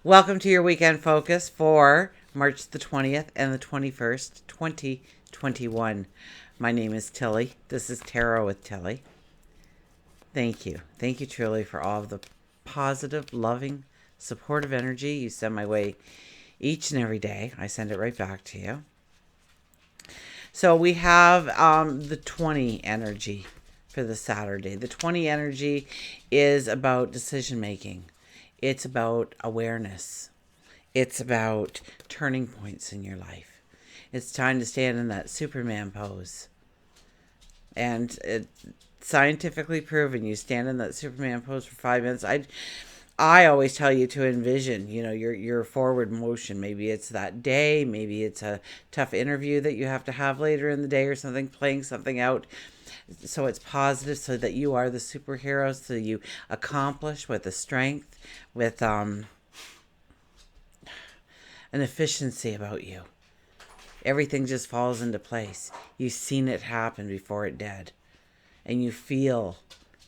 Welcome to your weekend focus for March the 20th and the 21st, 2021. My name is Tilly. This is Tarot with Tilly. Thank you. Thank you truly for all of the positive, loving, supportive energy you send my way each and every day. I send it right back to you. So we have the 20 energy for the Saturday. The 20 energy is about decision making. It's about awareness. It's about turning points in your life. It's time to stand in that Superman pose. And it's scientifically proven. You stand in that Superman pose for 5 minutes. I always tell you to envision, your forward motion. Maybe it's that day. Maybe it's a tough interview that you have to have later in the day or something, playing something out. So it's positive, so that you are the superhero, so you accomplish with the strength, with an efficiency about you. Everything just falls into place. You've seen it happen before it did. And you feel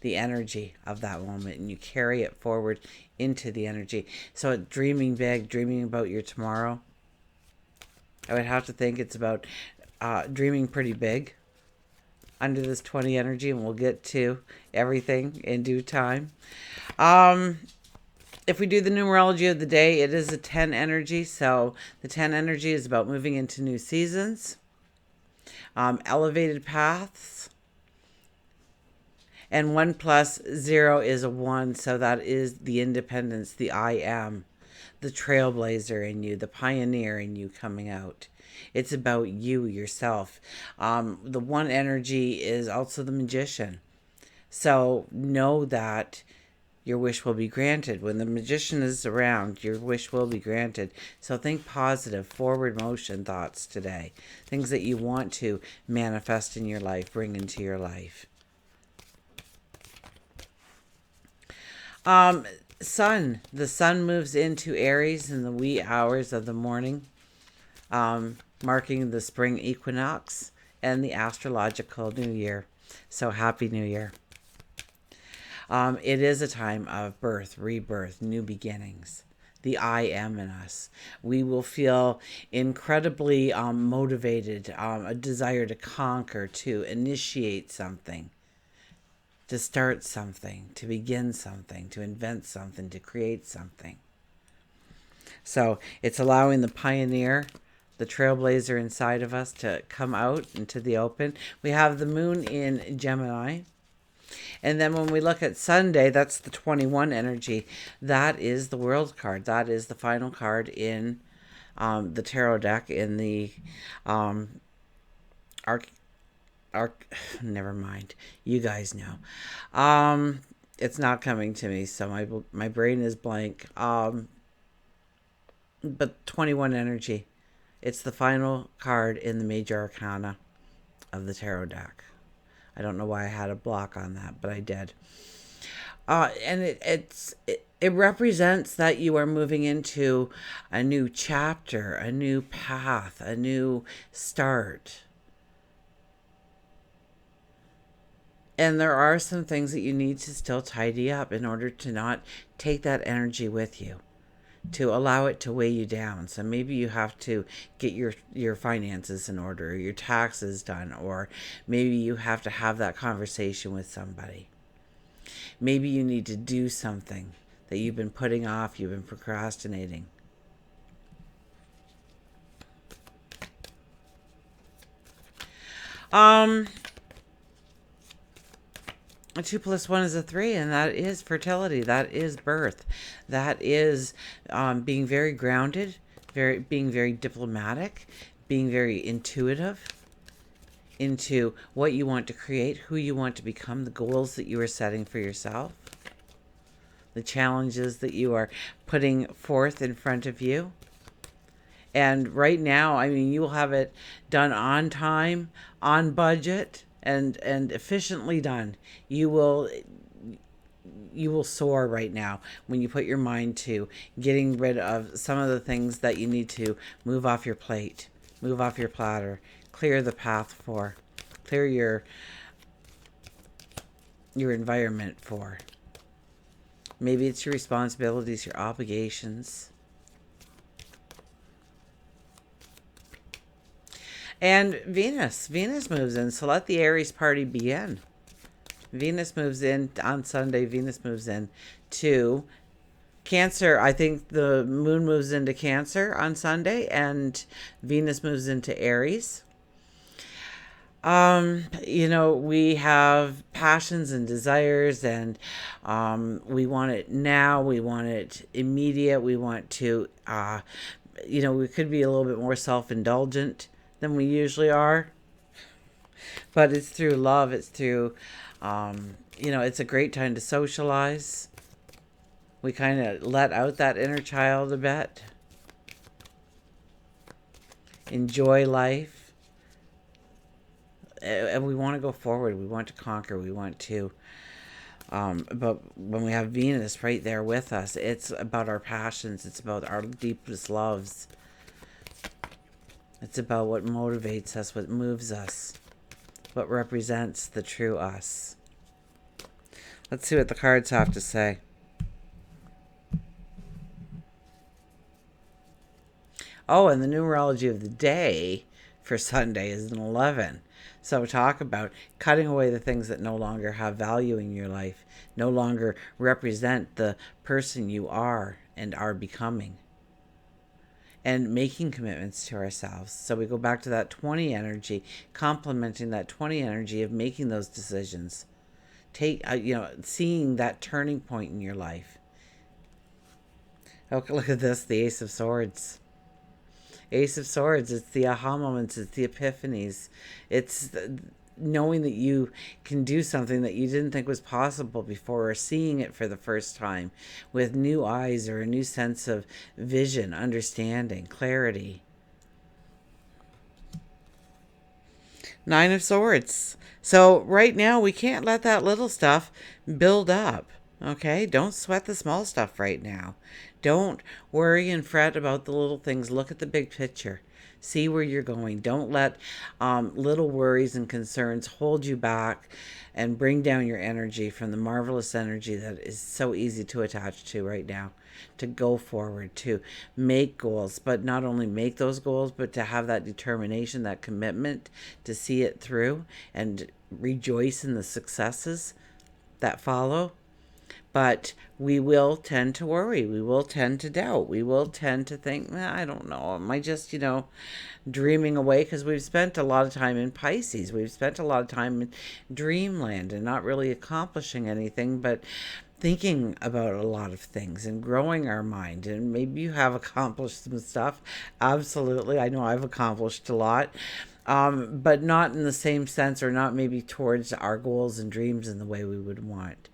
the energy of that moment, and you carry it forward into the energy. So dreaming big, dreaming about your tomorrow, I would have to think it's about dreaming pretty big under this 20 energy, and we'll get to everything in due time. If we do the numerology of the day, it is a 10 energy. So the 10 energy is about moving into new seasons, elevated paths, and 1 plus 0 is a 1. So that is the independence, the I am, the trailblazer in you, the pioneer in you coming out. It's about you, yourself. The 1 energy is also the magician. So know that your wish will be granted. When the magician is around, your wish will be granted. So think positive, forward motion thoughts today. Things that you want to manifest in your life, bring into your life. Sun. The sun moves into Aries in the wee hours of the morning, marking the spring equinox and the astrological new year. So happy new year. It is a time of birth, rebirth, new beginnings. The I am in us. We will feel incredibly motivated, a desire to conquer, to initiate something, to start something, to begin something, to invent something, to create something. So it's allowing the pioneer, the trailblazer inside of us to come out into the open. We have the moon in Gemini. And then when we look at Sunday, that's the 21 energy. That is the world card. That is the final card in the tarot deck, in the never mind. You guys know. It's not coming to me, so my brain is blank. But 21 energy. It's the final card in the major arcana of the tarot deck. I don't know why I had a block on that, but I did. And it represents that you are moving into a new chapter, a new path, a new start. And there are some things that you need to still tidy up in order to not take that energy with you, to allow it to weigh you down. So maybe you have to get your finances in order, your taxes done, or maybe you have to have that conversation with somebody. Maybe you need to do something that you've been putting off, you've been procrastinating. A 2 plus 1 is a 3, and that is fertility. That is birth. That is being very grounded, being very diplomatic, being very intuitive into what you want to create, who you want to become, the goals that you are setting for yourself, the challenges that you are putting forth in front of you. And right now, I mean, you will have it done on time, on budget, and efficiently done. You will soar right now when you put your mind to getting rid of some of the things that you need to move off your plate, move off your platter, clear the path for, clear your environment for. Maybe it's your responsibilities, your obligations, And Venus moves in. So let the Aries party begin. Venus moves in on Sunday. Venus moves in to Cancer. I think the moon moves into Cancer on Sunday and Venus moves into Aries. We have passions and desires, and we want it now. We want it immediate. We want to, we could be a little bit more self-indulgent than we usually are, but it's through love. It's through, it's a great time to socialize. We kind of let out that inner child a bit. Enjoy life. And we want to go forward. We want to conquer. We want to. But when we have Venus right there with us, it's about our passions. It's about our deepest loves. It's about what motivates us, what moves us, what represents the true us. Let's see what the cards have to say. Oh, and the numerology of the day for Sunday is an 11. So talk about cutting away the things that no longer have value in your life, no longer represent the person you are and are becoming. And making commitments to ourselves. So we go back to that 20 energy, complementing that 20 energy of making those decisions. Seeing that turning point in your life. Okay, look at this, the Ace of Swords. Ace of Swords, it's the aha moments, it's the epiphanies. It's knowing that you can do something that you didn't think was possible before, or seeing it for the first time with new eyes or a new sense of vision, understanding, clarity. Nine of Swords. So right now we can't let that little stuff build up. Okay, don't sweat the small stuff right now. Don't worry and fret about the little things. Look at the big picture. See where you're going. Don't let little worries and concerns hold you back and bring down your energy from the marvelous energy that is so easy to attach to right now. To go forward, to make goals, but not only make those goals, but to have that determination, that commitment to see it through and rejoice in the successes that follow. But we will tend to worry. We will tend to doubt. We will tend to think, I don't know, am I just, dreaming away? Because we've spent a lot of time in Pisces. We've spent a lot of time in dreamland and not really accomplishing anything, but thinking about a lot of things and growing our mind. And maybe you have accomplished some stuff. Absolutely. I know I've accomplished a lot. But not in the same sense, or not maybe towards our goals and dreams in the way we would want.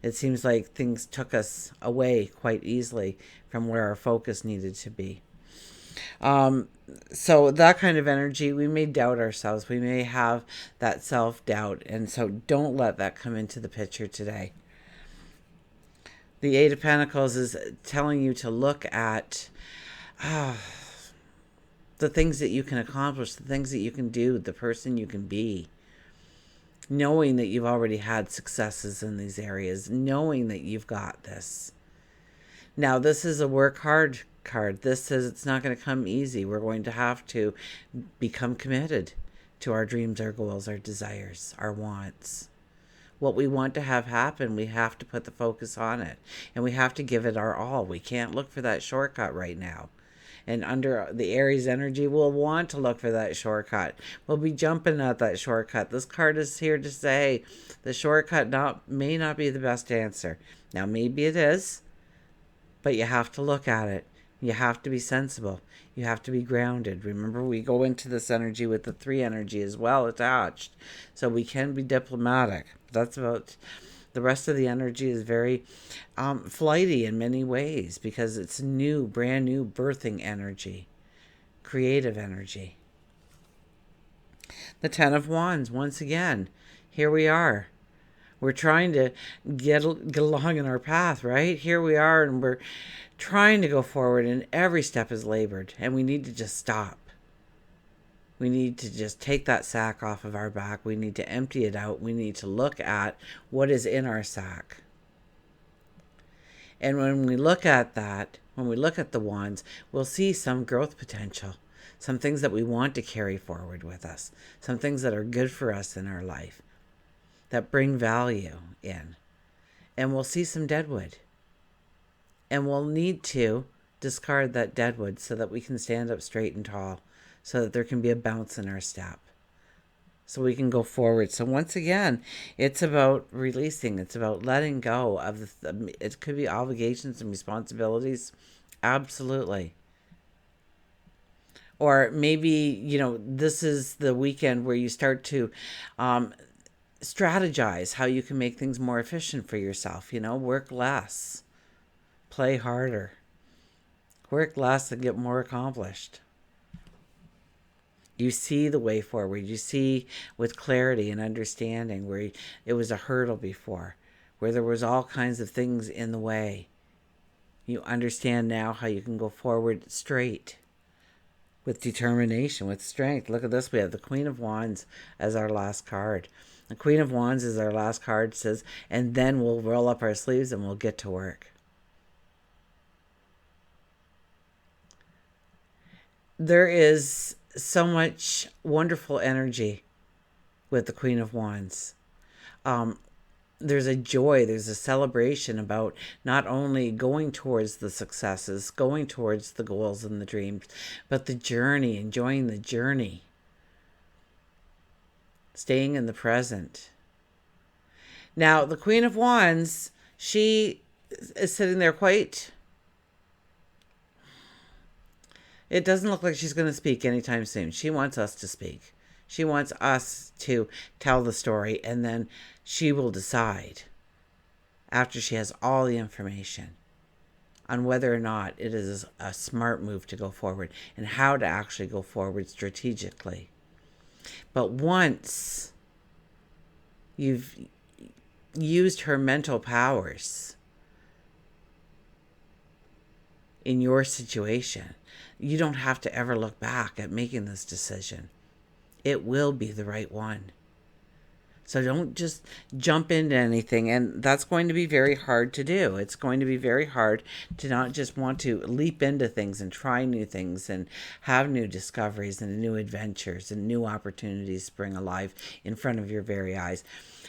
It seems like things took us away quite easily from where our focus needed to be. So that kind of energy, we may doubt ourselves. We may have that self-doubt. And so don't let that come into the picture today. The Eight of Pentacles is telling you to look at the things that you can accomplish, the things that you can do, the person you can be. Knowing that you've already had successes in these areas, knowing that you've got this. Now, this is a work hard card. This says it's not going to come easy. We're going to have to become committed to our dreams, our goals, our desires, our wants. What we want to have happen, we have to put the focus on it. And we have to give it our all. We can't look for that shortcut right now. And under the Aries energy, we'll want to look for that shortcut. We'll be jumping at that shortcut. This card is here to say the shortcut may not be the best answer. Now, maybe it is, but you have to look at it. You have to be sensible. You have to be grounded. Remember, we go into this energy with the 3 energy as well attached. So we can be diplomatic. That's about... The rest of the energy is very flighty in many ways because it's new, brand new birthing energy, creative energy. The 10 of Wands, once again, here we are. We're trying to get along in our path, right? Here we are, and we're trying to go forward, and every step is labored, and we need to just stop. We need to just take that sack off of our back. We need to empty it out. We need to look at what is in our sack. And when we look at that, when we look at the wands, we'll see some growth potential, some things that we want to carry forward with us, some things that are good for us in our life, that bring value in. And we'll see some deadwood. And we'll need to discard that deadwood so that we can stand up straight and tall, so that there can be a bounce in our step, so we can go forward. So once again, it's about releasing. It's about letting go of it could be obligations and responsibilities. Absolutely. Or maybe, this is the weekend where you start to strategize how you can make things more efficient for yourself. Work less, play harder, work less and get more accomplished. You see the way forward. You see with clarity and understanding where it was a hurdle before, where there was all kinds of things in the way. You understand now how you can go forward straight with determination, with strength. Look at this. We have the Queen of Wands as our last card. The Queen of Wands is our last card. It says, and then we'll roll up our sleeves and we'll get to work. There is so much wonderful energy with the Queen of Wands. There's a joy, there's a celebration about not only going towards the successes, going towards the goals and the dreams, but the journey, enjoying the journey, staying in the present. Now, the Queen of Wands, she is sitting there quite... It doesn't look like she's going to speak anytime soon. She wants us to speak. She wants us to tell the story, and then she will decide after she has all the information on whether or not it is a smart move to go forward and how to actually go forward strategically. But once you've used her mental powers in your situation, you don't have to ever look back at making this decision. It will be the right one. So don't just jump into anything. And that's going to be very hard to do. It's going to be very hard to not just want to leap into things and try new things and have new discoveries and new adventures and new opportunities spring alive in front of your very eyes.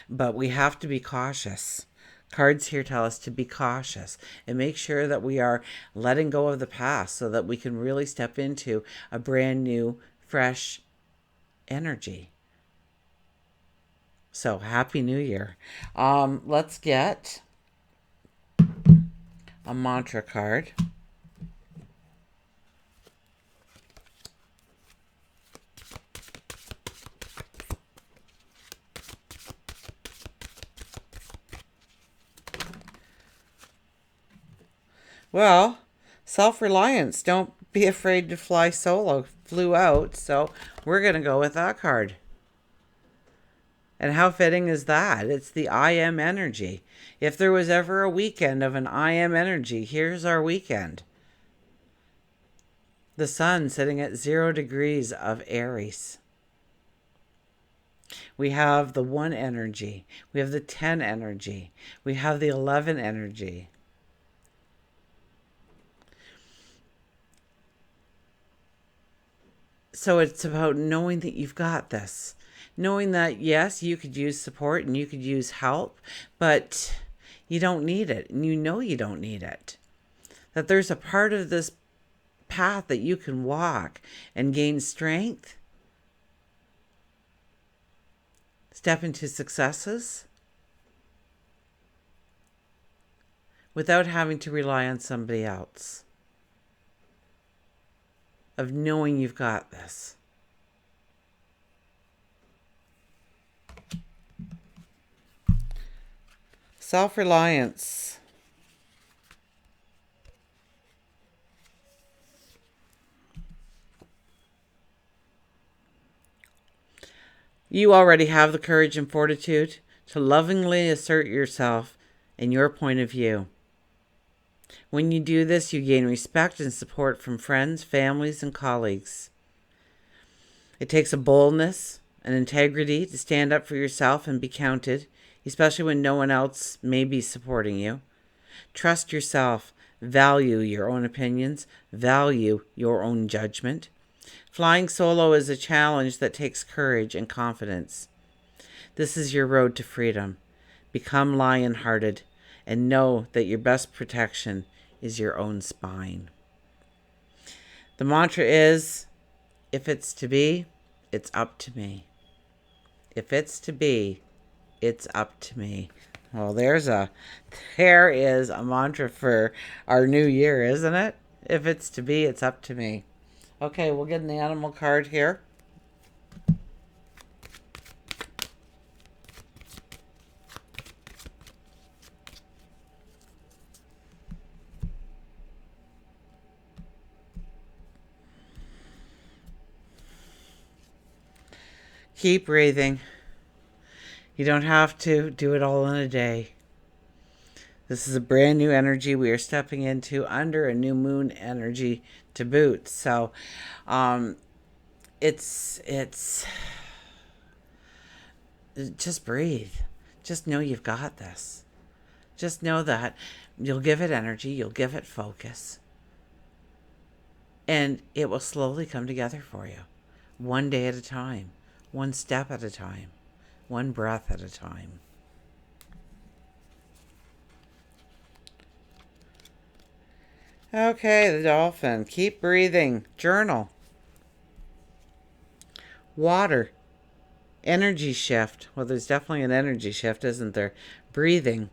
But we have to be cautious. Cards here tell us to be cautious and make sure that we are letting go of the past so that we can really step into a brand new, fresh energy. So, Happy New Year. Let's get a mantra card. Well, self-reliance. Don't be afraid to fly solo. Flew out, so we're going to go with that card. And how fitting is that? It's the I am energy. If there was ever a weekend of an I am energy, here's our weekend. The sun sitting at 0 degrees of Aries. We have the 1 energy. We have the 10 energy. We have the 11 energy. So it's about knowing that you've got this. Knowing that, yes, you could use support and you could use help, but you don't need it. And you know you don't need it. That there's a part of this path that you can walk and gain strength. Step into successes without having to rely on somebody else. Of knowing you've got this. Self-reliance. You already have the courage and fortitude to lovingly assert yourself and your point of view. When you do this, you gain respect and support from friends, families, and colleagues. It takes a boldness and integrity to stand up for yourself and be counted, especially when no one else may be supporting you. Trust yourself. Value your own opinions. Value your own judgment. Flying solo is a challenge that takes courage and confidence. This is your road to freedom. Become lion-hearted and know that your best protection is your own spine. The mantra is, if it's to be, it's up to me. If it's to be, it's up to me. Well, there is a mantra for our new year, isn't it? If it's to be, it's up to me. Okay, we'll get an animal card here. Keep breathing. You don't have to do it all in a day. This is a brand new energy we are stepping into under a new moon energy to boot. So it's just breathe. Just know you've got this. Just know that you'll give it energy, you'll give it focus, and it will slowly come together for you. One day at a time, one step at a time, one breath at a time. Okay, the dolphin. Keep breathing. Journal. Water. Energy shift. Well, there's definitely an energy shift, isn't there? Breathing.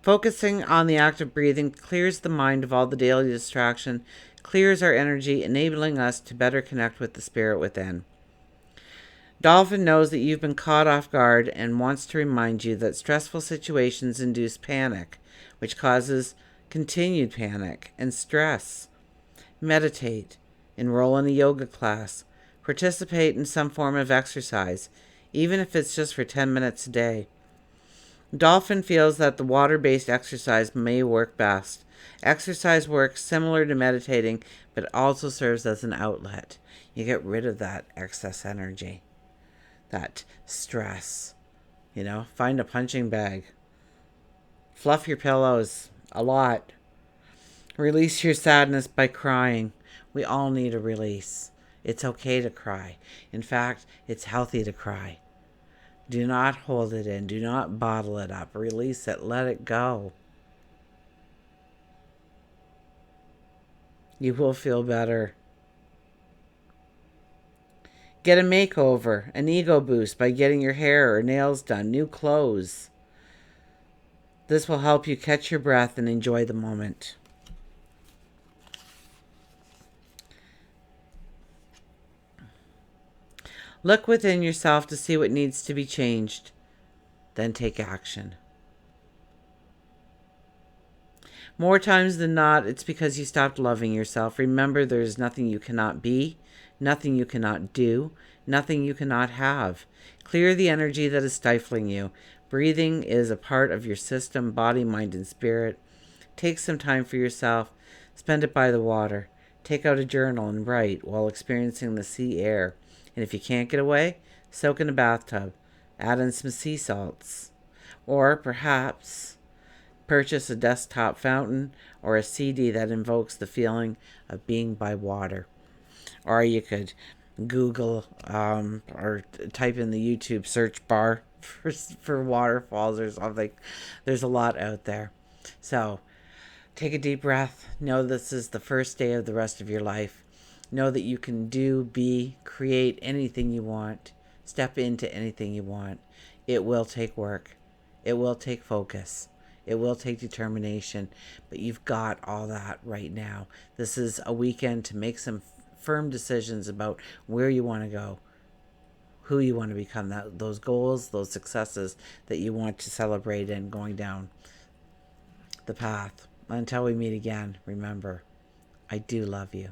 Focusing on the act of breathing clears the mind of all the daily distraction, clears our energy, enabling us to better connect with the spirit within. Dolphin knows that you've been caught off guard and wants to remind you that stressful situations induce panic, which causes continued panic and stress. Meditate, enroll in a yoga class, participate in some form of exercise, even if it's just for 10 minutes a day. Dolphin feels that the water-based exercise may work best. Exercise works similar to meditating, but also serves as an outlet. You get rid of that excess energy, that stress. Find a punching bag. Fluff your pillows a lot. Release your sadness by crying. We all need a release. It's okay to cry. In fact, it's healthy to cry. Do not hold it in. Do not bottle it up. Release it. Let it go. You will feel better. Get a makeover, an ego boost by getting your hair or nails done, new clothes. This will help you catch your breath and enjoy the moment. Look within yourself to see what needs to be changed. Then take action. More times than not, it's because you stopped loving yourself. Remember, there is nothing you cannot be, nothing you cannot do, nothing you cannot have. Clear the energy that is stifling you. Breathing is a part of your system, body, mind, and spirit. Take some time for yourself. Spend it by the water. Take out a journal and write while experiencing the sea air. And if you can't get away, soak in a bathtub. Add in some sea salts. Or perhaps purchase a desktop fountain or a CD that invokes the feeling of being by water. Or you could Google or type in the YouTube search bar for waterfalls or something. There's a lot out there. So take a deep breath. Know this is the first day of the rest of your life. Know that you can do, be, create anything you want. Step into anything you want. It will take work. It will take focus. It will take determination. But you've got all that right now. This is a weekend to make some firm decisions about where you want to go, who you want to become, those goals, those successes that you want to celebrate in going down the path. Until we meet again, remember, I do love you.